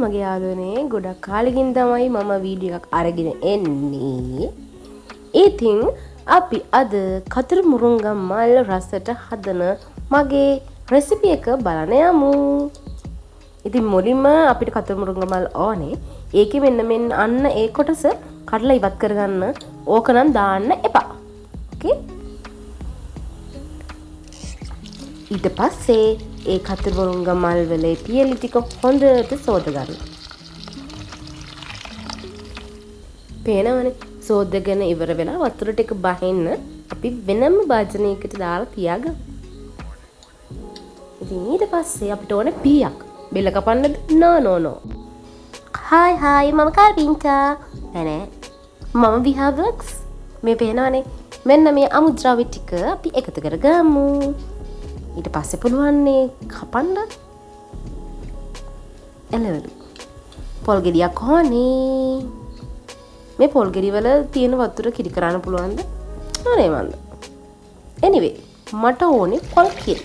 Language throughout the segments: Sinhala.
මගේ යාළුවනේ ගොඩක් කාලෙකින් තමයි මම වීඩියෝ එකක් අරගෙන එන්නේ. ඉතින් අපි අද කතර මුරුංගා මල් රසට හදන මගේ රෙසිපි එක බලන්න යමු. ඉතින් මුලින්ම අපිට කතර මුරුංගා මල් ඕනේ. ඒකේ මෙන්න අන්න ඒ කොටස කඩලා ඉවත් කරගන්න. ඕක නම් දාන්න එපා. ඕකේ? ඊට පස්සේ ඒ කතර මුරුංගා මල් වලේ පියලි ටික හොඳට සෝද ගන්න. පේනවනේ සෝදගෙන ඉවර වෙලා වතුර ටික බහින්න අපි වෙනම භාජනයකට දාලා තියාගමු. ඉතින් ඊට පස්සේ අපිට ඕනේ පීයක්. බෙල්ල කපන්නද? නෝ. හායි මම කාර්පින්ටා. නෑ මම විහාවර්ක්ස්. මේ පේනවනේ මෙන්න මේ අමුද්‍රව්‍ය ටික අපි එකතු කරගමු. ඊට පස්සේ පුළුවන්නේ කපන්න එළවලු පොල් ගෙඩියක් ඕනේ. මේ පොල් ගෙඩි වල තියෙන වතුර කිරි කරන්න පුළුවන්ද? නෑ මන්ද. anyway මට ඕනේ පොල් කිරි.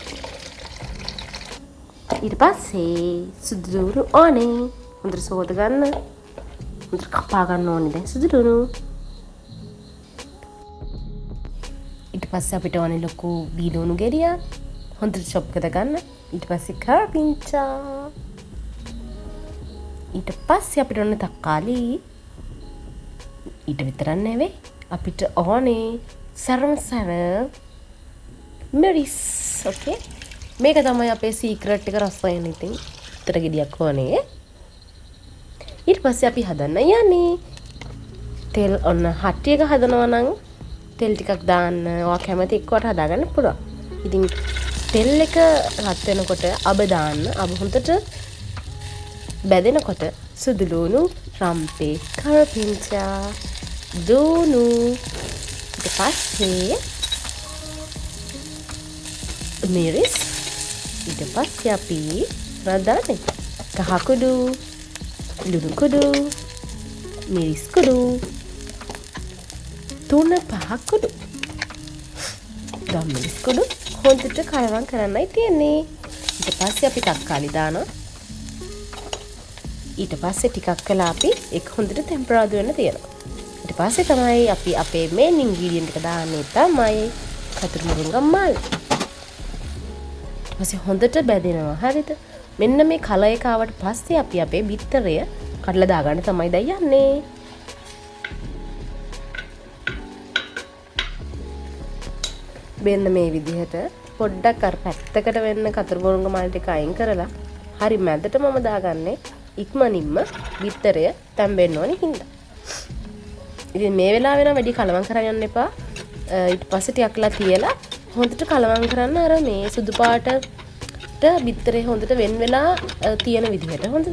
ඊට පස්සේ සුදුලුණු ඕනේ. හොඳට සෝද ගන්න. හොඳට කපා ගන්න ඕනේ දැන් සුදුලුණු. ඊට පස්සේ අපිට ඕනේ ලොකු බීලුණු ගෙඩියක්. හොඳට චොප් කරගන්න. ඊට පස්සේ කාර්පින්චා. ඊට පස්සේ අපිට ඕනේ තක්කාලි. ඊට විතරක් නෙවෙයි අපිට ඕනේ සරම මෙරිස්. ඕකේ? මේක තමයි අපේ සීක්‍රට් එක රසයන. ඉතින් උතර ගෙඩියක් ඕනේ. ඊට පස්සේ අපි හදන්න යන්නේ තෙල්. ඔන්න හට්ටි එක හදනවා නම් තෙල් ටිකක් දාන්න. ඔයා කැමති එක්කවට හදාගන්න පුළුවන්. ඉතින් තෙල් එක රත් වෙනකොට අබ දාන්න. අබ හොඳට බැදෙනකොට සුදුලුණු, රම්පේ, කරපිංචා, දූණු. ඊට පස්සේ මිරිස්. ඊට පස්සේ අපි රදානේ කහ කුඩු, ලුණු කුඩු, මිරිස් කුඩු, තුන පහ කුඩු, ගම්මිරිස් කුඩු හොඳට කලවම් කරන්නයි තියෙන්නේ. ඊට පස්සේ අපි තක්කාලි දානවා. ඊට පස්සේ ටිකක් කළා අපි ඒක හොඳට ටෙම්පරාදු වෙන්න තියනවා. ඊට පස්සේ තමයි අපි අපේ මේන් ඉන්ග්‍රීඩියන්ට් එක දාන්නේ තමයි කතර මුරුංගා මල්. ඊට පස්සේ හොඳට බැදෙනවා. හරිද? මෙන්න මේ කලර් එක ආවට පස්සේ අපි අපේ බිත්තරය කඩලා දාගන්න තමයි දැන් යන්නේ. මෙන්න මේ විදිහට පොඩ්ඩක් අර පැත්තකට වෙන්න කතර මුරුංගා මල් ටික අයින් කරලා හරි මැදට මම දාගන්නේ ඉක්මනින්ම බිත්තරය තැම්බෙන්න ඕනේ හින්දා. ඉතින් මේ වෙලාවේ නම් වැඩි කලවම් කරන්න යන්න එපා. ඊට පස්සේ ටිකක්ලා තියලා හොඳට කලවම් කරන්න අර මේ සුදු පාටට බිත්තරේ හොඳට වෙන් වෙලා තියෙන විදිහට හොඳද?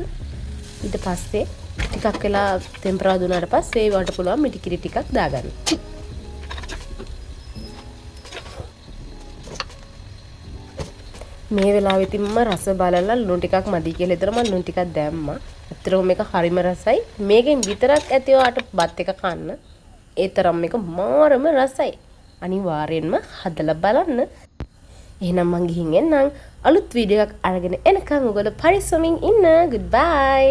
ඊට පස්සේ ටිකක් වෙලා ටෙම්පරාදු වුණාට පස්සේ වට පුළුවන් මිටි කිරි ටිකක් දාගන්න. මේ වෙලාවෙ තින්ම රස බලලා ලුණු ටිකක් මදි කියලා හිතලා මම ලුණු ටිකක් දැම්මා. ඇත්තටම මේක හරිම රසයි. මේකෙන් විතරක් ඇති ඔයාට බත් එක කන්න. ඒ තරම් මේක මාරම රසයි. අනිවාර්යෙන්ම හදලා බලන්න. එහෙනම් මං ගිහින් එන්නම්. අලුත් වීඩියෝ එකක් අරගෙන එනකන් ඔයගොල්ලෝ පරිස්සමින් ඉන්න. goodbye.